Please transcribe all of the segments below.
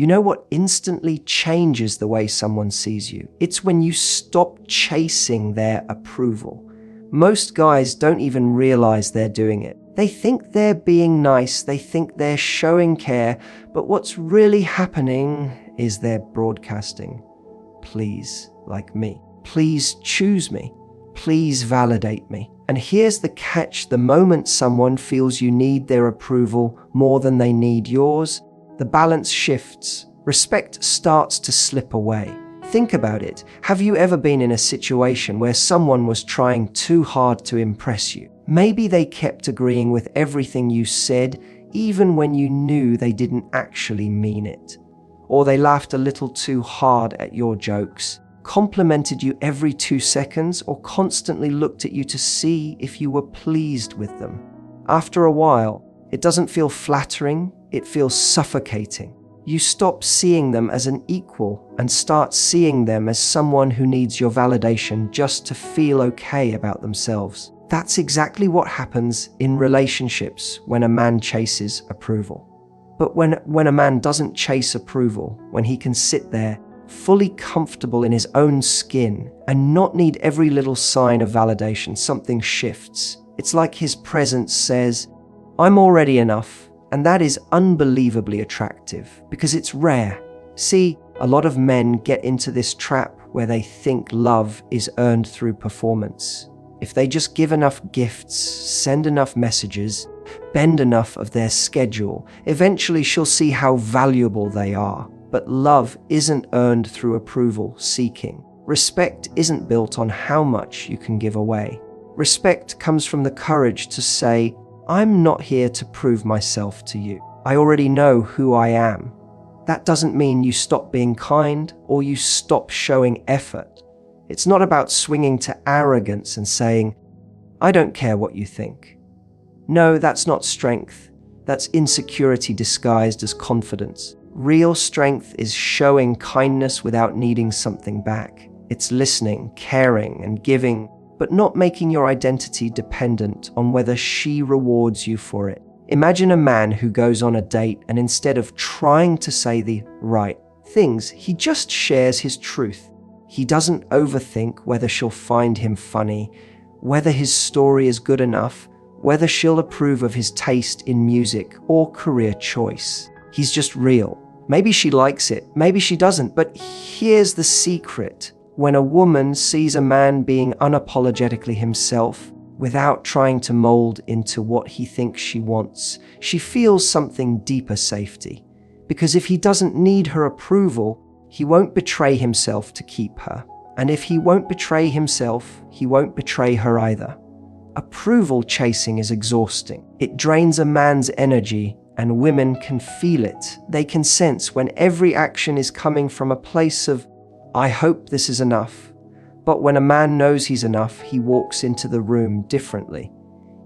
You know what instantly changes the way someone sees you? It's when you stop chasing their approval. Most guys don't even realize they're doing it. They think they're being nice, they think they're showing care, but what's really happening is they're broadcasting, "Please like me. Please choose me. Please validate me." And here's the catch: the moment someone feels you need their approval more than they need yours, the balance shifts. Respect starts to slip away. Think about it. Have you ever been in a situation where someone was trying too hard to impress you? Maybe they kept agreeing with everything you said, even when you knew they didn't actually mean it. Or they laughed a little too hard at your jokes, complimented you every 2 seconds, or constantly looked at you to see if you were pleased with them. After a while, it doesn't feel flattering, it feels suffocating. You stop seeing them as an equal and start seeing them as someone who needs your validation just to feel okay about themselves. That's exactly what happens in relationships when a man chases approval. But when a man doesn't chase approval, when he can sit there fully comfortable in his own skin and not need every little sign of validation, something shifts. It's like his presence says, "I'm already enough." And that is unbelievably attractive because it's rare. See, a lot of men get into this trap where they think love is earned through performance. If they just give enough gifts, send enough messages, bend enough of their schedule, eventually she'll see how valuable they are. But love isn't earned through approval seeking. Respect isn't built on how much you can give away. Respect comes from the courage to say, "I'm not here to prove myself to you. I already know who I am." That doesn't mean you stop being kind or you stop showing effort. It's not about swinging to arrogance and saying, "I don't care what you think." No, that's not strength. That's insecurity disguised as confidence. Real strength is showing kindness without needing something back. It's listening, caring, and giving, but not making your identity dependent on whether she rewards you for it. Imagine a man who goes on a date and instead of trying to say the right things, he just shares his truth. He doesn't overthink whether she'll find him funny, whether his story is good enough, whether she'll approve of his taste in music or career choice. He's just real. Maybe she likes it, maybe she doesn't, but here's the secret. When a woman sees a man being unapologetically himself, without trying to mold into what he thinks she wants, she feels something deeper safety. Because if he doesn't need her approval, he won't betray himself to keep her. And if he won't betray himself, he won't betray her either. Approval chasing is exhausting. It drains a man's energy, and women can feel it. They can sense when every action is coming from a place of, "I hope this is enough." But when a man knows he's enough, he walks into the room differently.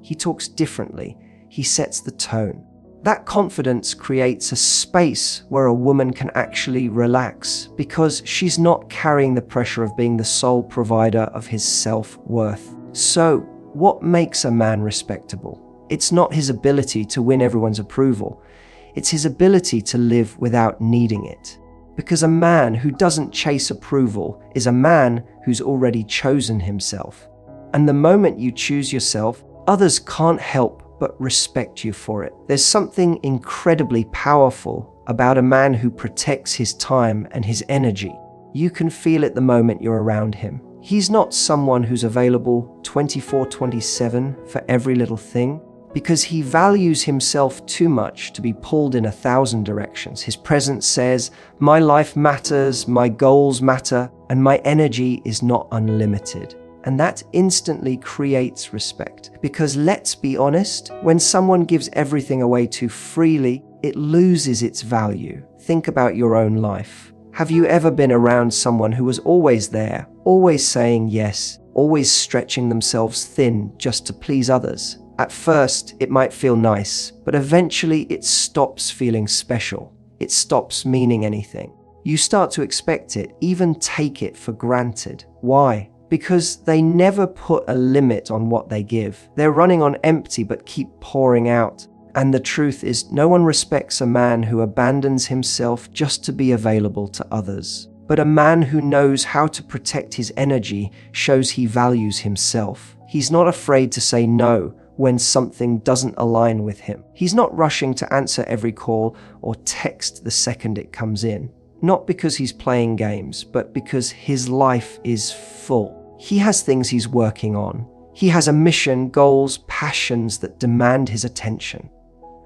He talks differently. He sets the tone. That confidence creates a space where a woman can actually relax because she's not carrying the pressure of being the sole provider of his self-worth. So, what makes a man respectable? It's not his ability to win everyone's approval. It's his ability to live without needing it. Because a man who doesn't chase approval is a man who's already chosen himself. And the moment you choose yourself, others can't help but respect you for it. There's something incredibly powerful about a man who protects his time and his energy. You can feel it the moment you're around him. He's not someone who's available 24/7 for every little thing, because he values himself too much to be pulled in 1,000 directions. His presence says, "My life matters, my goals matter, and my energy is not unlimited." And that instantly creates respect. Because let's be honest, when someone gives everything away too freely, it loses its value. Think about your own life. Have you ever been around someone who was always there, always saying yes, always stretching themselves thin just to please others? At first, it might feel nice, but eventually it stops feeling special. It stops meaning anything. You start to expect it, even take it for granted. Why? Because they never put a limit on what they give. They're running on empty but keep pouring out. And the truth is, no one respects a man who abandons himself just to be available to others. But a man who knows how to protect his energy shows he values himself. He's not afraid to say no when something doesn't align with him. He's not rushing to answer every call or text the second it comes in. Not because he's playing games, but because his life is full. He has things he's working on. He has a mission, goals, passions that demand his attention.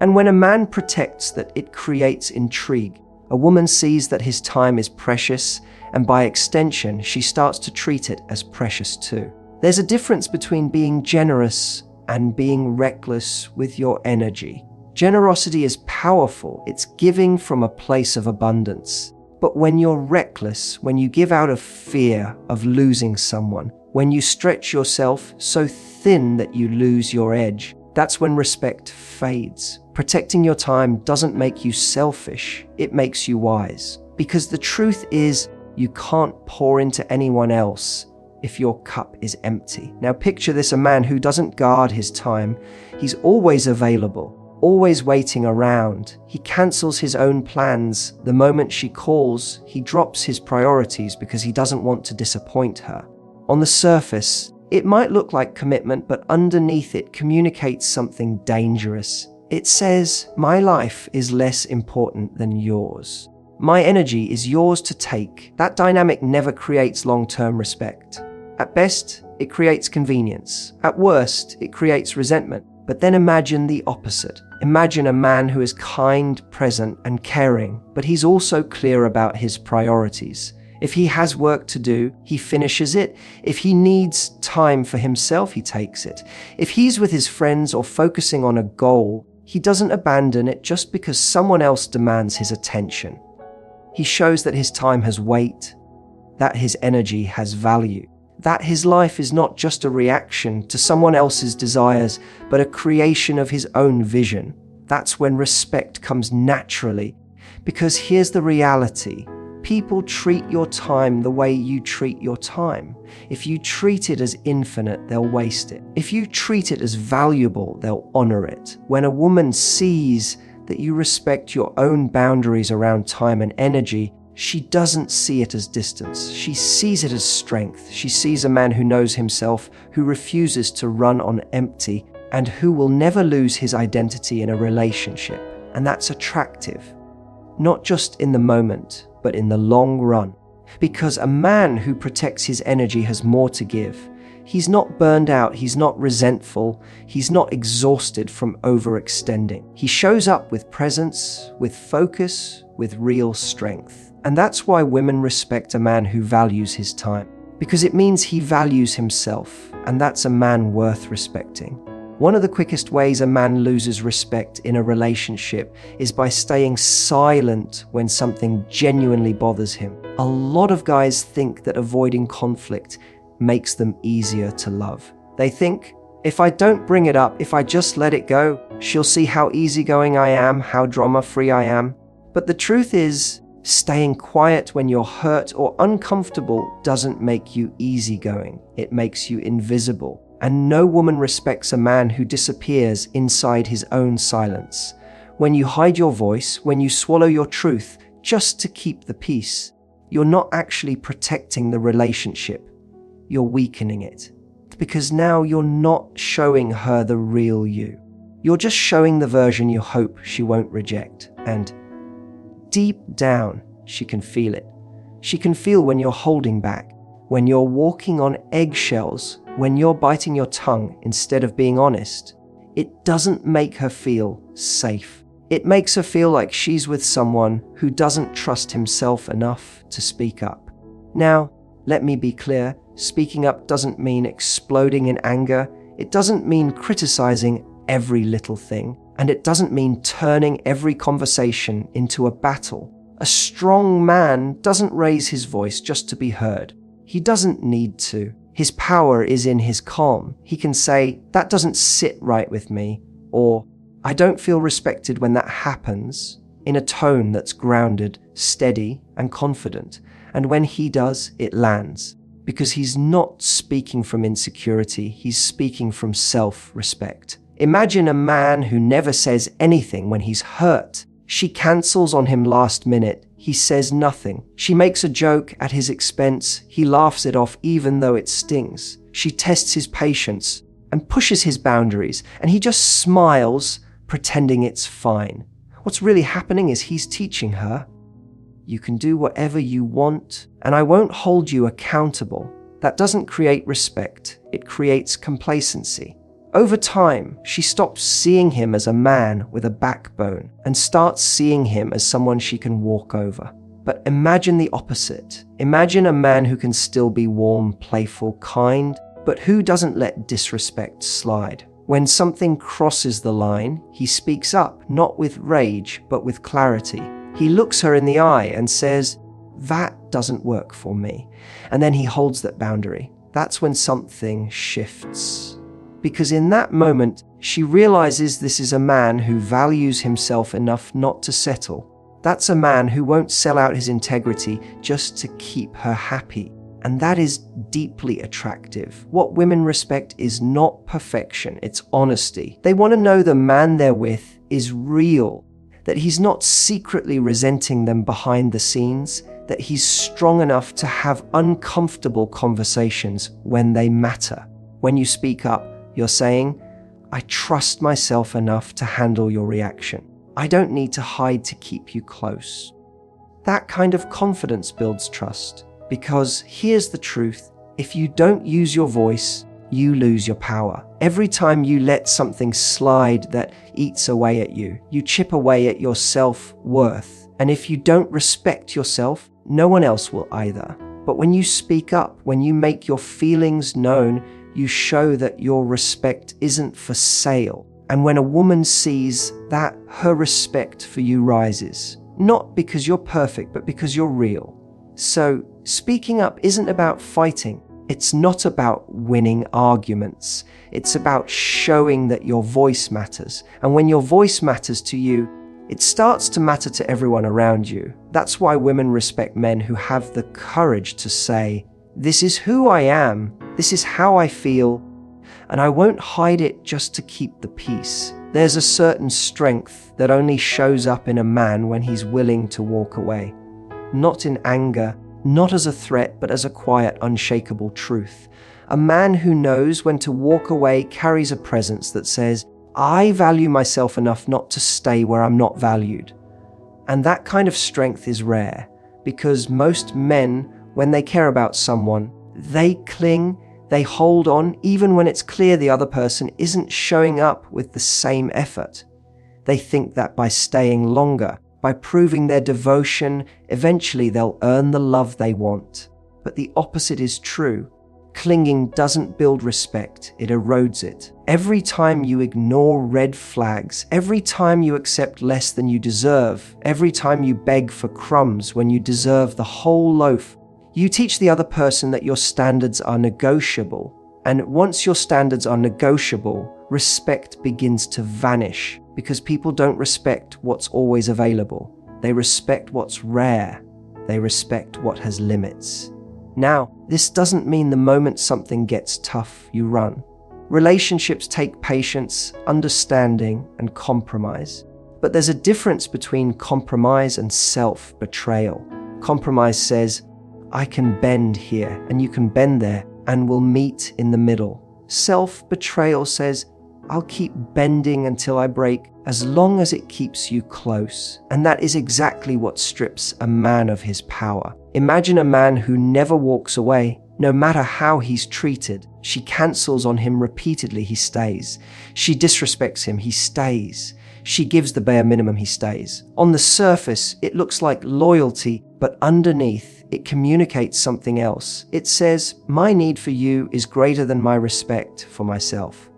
And when a man protects that, it creates intrigue. A woman sees that his time is precious, and by extension, she starts to treat it as precious too. There's a difference between being generous and being reckless with your energy. Generosity is powerful. It's giving from a place of abundance. But when you're reckless, when you give out of fear of losing someone, when you stretch yourself so thin that you lose your edge, that's when respect fades. Protecting your time doesn't make you selfish, it makes you wise. Because the truth is, you can't pour into anyone else if your cup is empty. Now picture this, a man who doesn't guard his time. He's always available, always waiting around. He cancels his own plans. The moment she calls, he drops his priorities because he doesn't want to disappoint her. On the surface, it might look like commitment, but underneath it communicates something dangerous. It says, my life is less important than yours. My energy is yours to take. That dynamic never creates long-term respect. At best, it creates convenience. At worst, it creates resentment. But then imagine the opposite. Imagine a man who is kind, present, and caring, but he's also clear about his priorities. If he has work to do, he finishes it. If he needs time for himself, he takes it. If he's with his friends or focusing on a goal, he doesn't abandon it just because someone else demands his attention. He shows that his time has weight, that his energy has value, that his life is not just a reaction to someone else's desires, but a creation of his own vision. That's when respect comes naturally. Because here's the reality. People treat your time the way you treat your time. If you treat it as infinite, they'll waste it. If you treat it as valuable, they'll honor it. When a woman sees that you respect your own boundaries around time and energy, she doesn't see it as distance. She sees it as strength. She sees a man who knows himself, who refuses to run on empty, and who will never lose his identity in a relationship. And that's attractive. Not just in the moment, but in the long run. Because a man who protects his energy has more to give. He's not burned out, he's not resentful, he's not exhausted from overextending. He shows up with presence, with focus, with real strength. And that's why women respect a man who values his time. Because it means he values himself, and that's a man worth respecting. One of the quickest ways a man loses respect in a relationship is by staying silent when something genuinely bothers him. A lot of guys think that avoiding conflict makes them easier to love. They think, if I don't bring it up, if I just let it go, she'll see how easygoing I am, how drama-free I am. But the truth is, staying quiet when you're hurt or uncomfortable doesn't make you easygoing. It makes you invisible. And no woman respects a man who disappears inside his own silence. When you hide your voice, when you swallow your truth just to keep the peace, you're not actually protecting the relationship. You're weakening it. Because now you're not showing her the real you. You're just showing the version you hope she won't reject. And deep down, she can feel it. She can feel when you're holding back, when you're walking on eggshells, when you're biting your tongue instead of being honest. It doesn't make her feel safe. It makes her feel like she's with someone who doesn't trust himself enough to speak up. Now, let me be clear, speaking up doesn't mean exploding in anger. It doesn't mean criticizing every little thing. And it doesn't mean turning every conversation into a battle. A strong man doesn't raise his voice just to be heard. He doesn't need to. His power is in his calm. He can say, that doesn't sit right with me, or I don't feel respected when that happens, in a tone that's grounded, steady, and confident. And when he does, it lands. Because he's not speaking from insecurity, he's speaking from self-respect. Imagine a man who never says anything when he's hurt. She cancels on him last minute. He says nothing. She makes a joke at his expense. He laughs it off even though it stings. She tests his patience and pushes his boundaries, and he just smiles, pretending it's fine. What's really happening is he's teaching her, you can do whatever you want, and I won't hold you accountable. That doesn't create respect. It creates complacency. Over time, she stops seeing him as a man with a backbone and starts seeing him as someone she can walk over. But imagine the opposite. Imagine a man who can still be warm, playful, kind, but who doesn't let disrespect slide. When something crosses the line, he speaks up, not with rage, but with clarity. He looks her in the eye and says, that doesn't work for me. And then he holds that boundary. That's when something shifts. Because in that moment, she realizes this is a man who values himself enough not to settle. That's a man who won't sell out his integrity just to keep her happy. And that is deeply attractive. What women respect is not perfection, it's honesty. They want to know the man they're with is real, that he's not secretly resenting them behind the scenes, that he's strong enough to have uncomfortable conversations when they matter. When you speak up, you're saying, I trust myself enough to handle your reaction. I don't need to hide to keep you close. That kind of confidence builds trust, because here's the truth. If you don't use your voice, you lose your power. Every time you let something slide that eats away at you, you chip away at your self-worth. And if you don't respect yourself, no one else will either. But when you speak up, when you make your feelings known, you show that your respect isn't for sale. And when a woman sees that, her respect for you rises. Not because you're perfect, but because you're real. So, speaking up isn't about fighting. It's not about winning arguments. It's about showing that your voice matters. And when your voice matters to you, it starts to matter to everyone around you. That's why women respect men who have the courage to say, this is who I am, this is how I feel, and I won't hide it just to keep the peace. There's a certain strength that only shows up in a man when he's willing to walk away. Not in anger, not as a threat, but as a quiet, unshakable truth. A man who knows when to walk away carries a presence that says, I value myself enough not to stay where I'm not valued. And that kind of strength is rare, because most men, when they care about someone, they cling, they hold on, even when it's clear the other person isn't showing up with the same effort. They think that by staying longer, by proving their devotion, eventually they'll earn the love they want. But the opposite is true. Clinging doesn't build respect, it erodes it. Every time you ignore red flags, every time you accept less than you deserve, every time you beg for crumbs when you deserve the whole loaf, you teach the other person that your standards are negotiable. And once your standards are negotiable, respect begins to vanish, because people don't respect what's always available. They respect what's rare. They respect what has limits. Now, this doesn't mean the moment something gets tough, you run. Relationships take patience, understanding, and compromise. But there's a difference between compromise and self-betrayal. Compromise says, I can bend here, and you can bend there, and we'll meet in the middle. Self-betrayal says, I'll keep bending until I break, as long as it keeps you close. And that is exactly what strips a man of his power. Imagine a man who never walks away, no matter how he's treated. She cancels on him repeatedly, he stays. She disrespects him, he stays. She gives the bare minimum, he stays. On the surface, it looks like loyalty, but underneath, it communicates something else. It says, my need for you is greater than my respect for myself.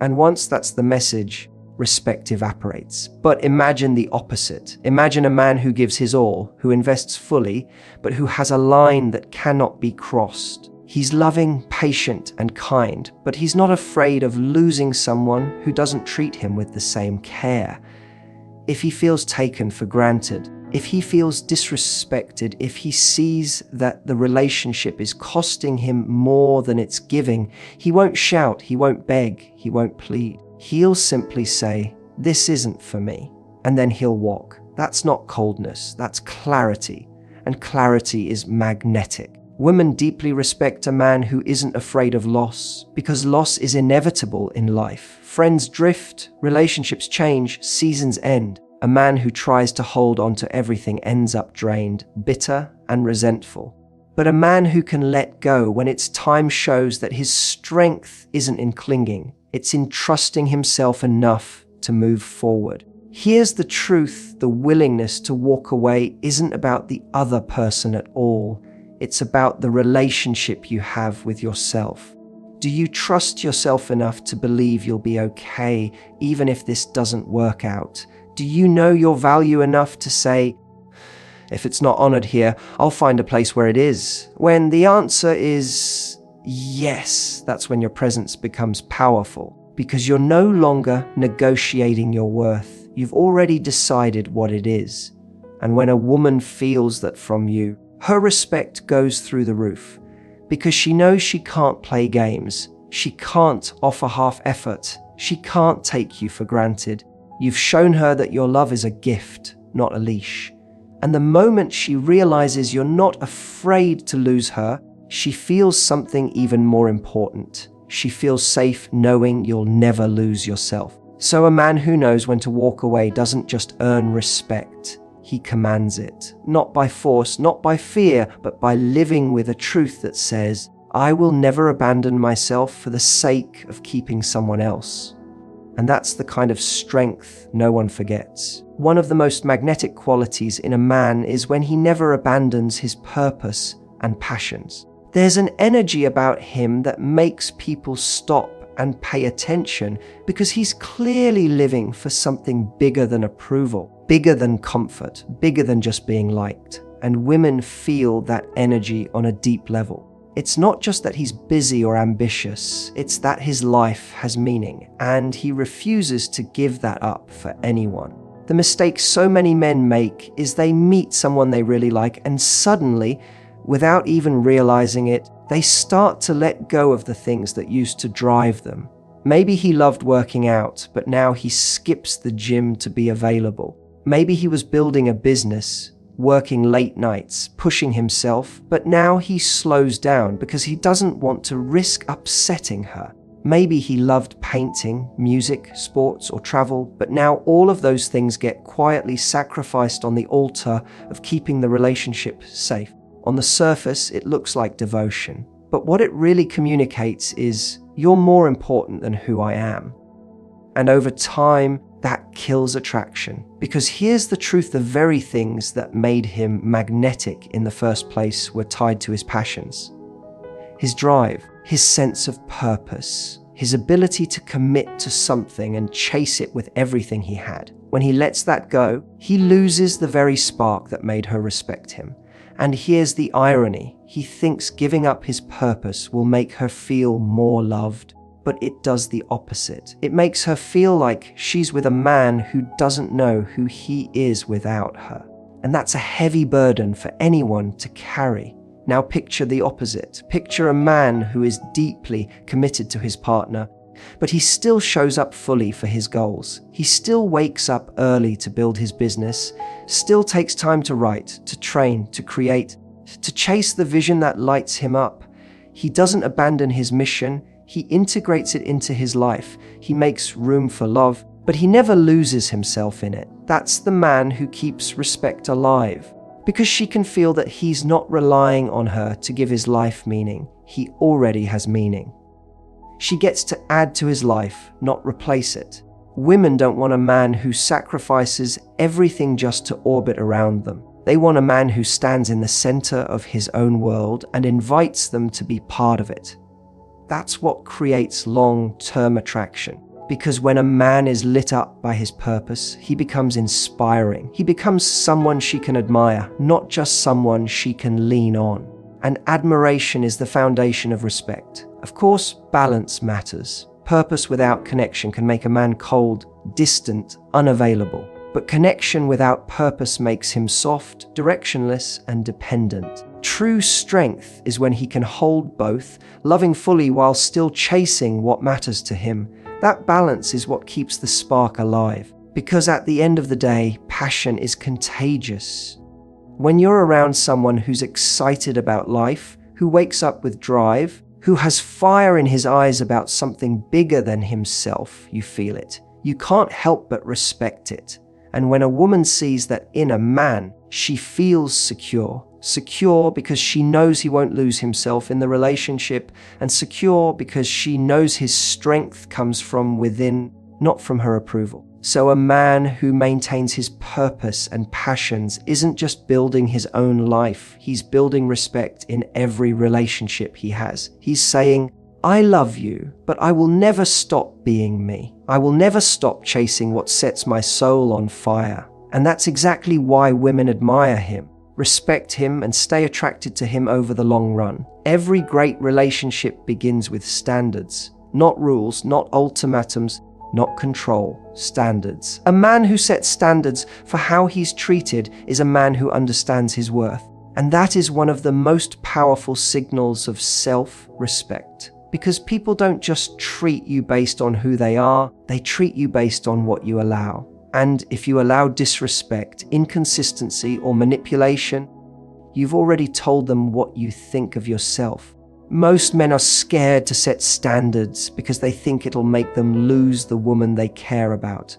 And once that's the message, respect evaporates. But imagine the opposite. Imagine a man who gives his all, who invests fully, but who has a line that cannot be crossed. He's loving, patient, and kind, but he's not afraid of losing someone who doesn't treat him with the same care. If he feels taken for granted, if he feels disrespected, if he sees that the relationship is costing him more than it's giving, he won't shout, he won't beg, he won't plead. He'll simply say, "This isn't for me," and then he'll walk. That's not coldness, that's clarity, and clarity is magnetic. Women deeply respect a man who isn't afraid of loss, because loss is inevitable in life. Friends drift, relationships change, seasons end. A man who tries to hold on to everything ends up drained, bitter, and resentful. But a man who can let go when it's time shows that his strength isn't in clinging, it's in trusting himself enough to move forward. Here's the truth: the willingness to walk away isn't about the other person at all. It's about the relationship you have with yourself. Do you trust yourself enough to believe you'll be okay, even if this doesn't work out? Do you know your value enough to say, "If it's not honored here, I'll find a place where it is"? When the answer is yes, that's when your presence becomes powerful, because you're no longer negotiating your worth. You've already decided what it is. And when a woman feels that from you, her respect goes through the roof, because she knows she can't play games. She can't offer half effort. She can't take you for granted. You've shown her that your love is a gift, not a leash. And the moment she realizes you're not afraid to lose her, she feels something even more important. She feels safe knowing you'll never lose yourself. So a man who knows when to walk away doesn't just earn respect. He commands it, not by force, not by fear, but by living with a truth that says, "I will never abandon myself for the sake of keeping someone else." And that's the kind of strength no one forgets. One of the most magnetic qualities in a man is when he never abandons his purpose and passions. There's an energy about him that makes people stop and pay attention, because he's clearly living for something bigger than approval, bigger than comfort, bigger than just being liked. And women feel that energy on a deep level. It's not just that he's busy or ambitious, it's that his life has meaning, and he refuses to give that up for anyone. The mistake so many men make is they meet someone they really like, and suddenly, without even realizing it, they start to let go of the things that used to drive them. Maybe he loved working out, but now he skips the gym to be available. Maybe he was building a business, working late nights, pushing himself, but now he slows down because he doesn't want to risk upsetting her. Maybe he loved painting, music, sports, or travel, but now all of those things get quietly sacrificed on the altar of keeping the relationship safe. On the surface, it looks like devotion, but what it really communicates is, "You're more important than who I am." And over time, that kills attraction, because here's the truth: the very things that made him magnetic in the first place were tied to his passions. His drive, his sense of purpose, his ability to commit to something and chase it with everything he had. When he lets that go, he loses the very spark that made her respect him. And here's the irony: he thinks giving up his purpose will make her feel more loved, but it does the opposite. It makes her feel like she's with a man who doesn't know who he is without her. And that's a heavy burden for anyone to carry. Now picture the opposite. Picture a man who is deeply committed to his partner, but he still shows up fully for his goals. He still wakes up early to build his business, still takes time to write, to train, to create, to chase the vision that lights him up. He doesn't abandon his mission, he integrates it into his life. He makes room for love, but he never loses himself in it. That's the man who keeps respect alive, because she can feel that he's not relying on her to give his life meaning. He already has meaning. She gets to add to his life, not replace it. Women don't want a man who sacrifices everything just to orbit around them. They want a man who stands in the center of his own world and invites them to be part of it. That's what creates long-term attraction. Because when a man is lit up by his purpose, he becomes inspiring. He becomes someone she can admire, not just someone she can lean on. And admiration is the foundation of respect. Of course, balance matters. Purpose without connection can make a man cold, distant, unavailable. But connection without purpose makes him soft, directionless, and dependent. True strength is when he can hold both, loving fully while still chasing what matters to him. That balance is what keeps the spark alive, because at the end of the day, passion is contagious. When you're around someone who's excited about life, who wakes up with drive, who has fire in his eyes about something bigger than himself, you feel it. You can't help but respect it. And when a woman sees that in a man, she feels secure. Secure because she knows he won't lose himself in the relationship, and secure because she knows his strength comes from within, not from her approval. So a man who maintains his purpose and passions isn't just building his own life, he's building respect in every relationship he has. He's saying, I love you, but I will never stop being me. I will never stop chasing what sets my soul on fire. And that's exactly why women admire him, respect him, and stay attracted to him over the long run. Every great relationship begins with standards, not rules, not ultimatums, not control, standards. A man who sets standards for how he's treated is a man who understands his worth. And that is one of the most powerful signals of self-respect. Because people don't just treat you based on who they are, they treat you based on what you allow. And if you allow disrespect, inconsistency, or manipulation, you've already told them what you think of yourself. Most men are scared to set standards because they think it'll make them lose the woman they care about.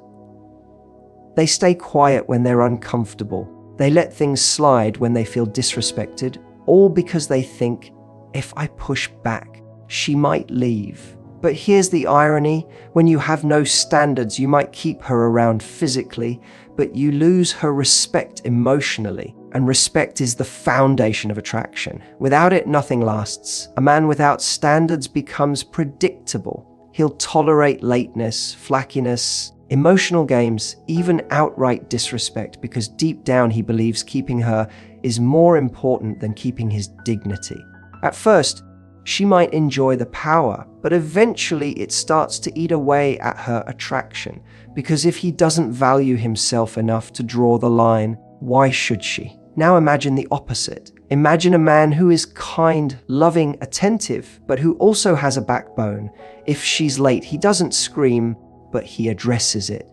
They stay quiet when they're uncomfortable. They let things slide when they feel disrespected, all because they think, if I push back, she might leave. But here's the irony: when you have no standards, you might keep her around physically, but you lose her respect emotionally. And respect is the foundation of attraction. Without it, nothing lasts. A man without standards becomes predictable. He'll tolerate lateness, flackiness, emotional games, even outright disrespect, because deep down he believes keeping her is more important than keeping his dignity. At first, she might enjoy the power, but eventually it starts to eat away at her attraction, because if he doesn't value himself enough to draw the line, why should she? Now imagine the opposite. Imagine a man who is kind, loving, attentive, but who also has a backbone. If she's late, he doesn't scream, but he addresses it.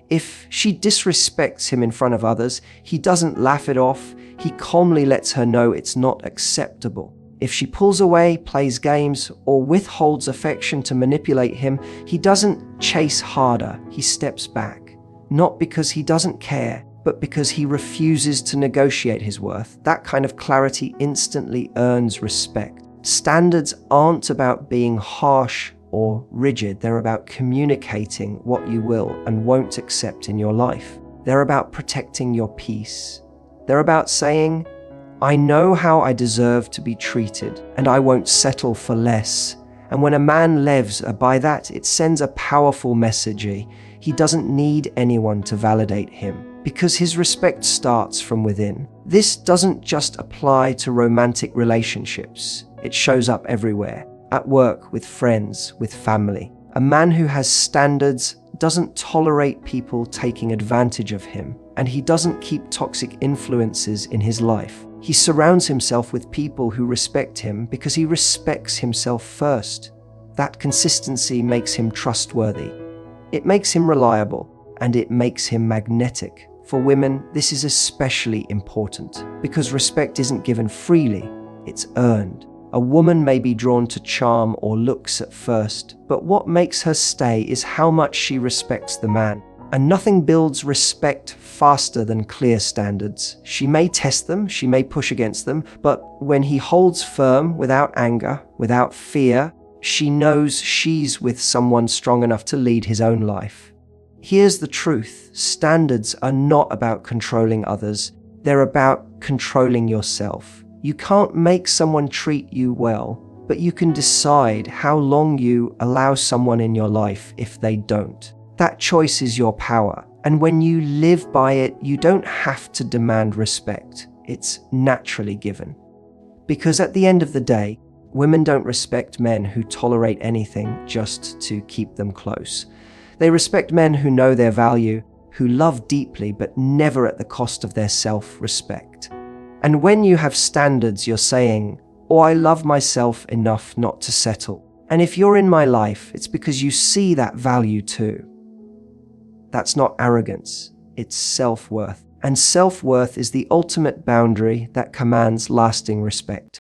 If she disrespects him in front of others, he doesn't laugh it off. He calmly lets her know it's not acceptable. If she pulls away, plays games, or withholds affection to manipulate him, he doesn't chase harder. He steps back. Not because he doesn't care, but because he refuses to negotiate his worth. That kind of clarity instantly earns respect. Standards aren't about being harsh or rigid. They're about communicating what you will and won't accept in your life. They're about protecting your peace. They're about saying, I know how I deserve to be treated, and I won't settle for less. And when a man lives by that, it sends a powerful message. He doesn't need anyone to validate him, because his respect starts from within. This doesn't just apply to romantic relationships. It shows up everywhere. At work, with friends, with family. A man who has standards doesn't tolerate people taking advantage of him, and he doesn't keep toxic influences in his life. He surrounds himself with people who respect him because he respects himself first. That consistency makes him trustworthy. It makes him reliable, and it makes him magnetic. For women, this is especially important because respect isn't given freely, it's earned. A woman may be drawn to charm or looks at first, but what makes her stay is how much she respects the man. And nothing builds respect faster than clear standards. She may test them, she may push against them, but when he holds firm without anger, without fear, she knows she's with someone strong enough to lead his own life. Here's the truth: standards are not about controlling others, they're about controlling yourself. You can't make someone treat you well, but you can decide how long you allow someone in your life if they don't. That choice is your power, and when you live by it, you don't have to demand respect. It's naturally given. Because at the end of the day, women don't respect men who tolerate anything just to keep them close. They respect men who know their value, who love deeply but never at the cost of their self-respect. And when you have standards, you're saying, "Oh, I love myself enough not to settle." And if you're in my life, it's because you see that value too. That's not arrogance, it's self-worth. And self-worth is the ultimate boundary that commands lasting respect.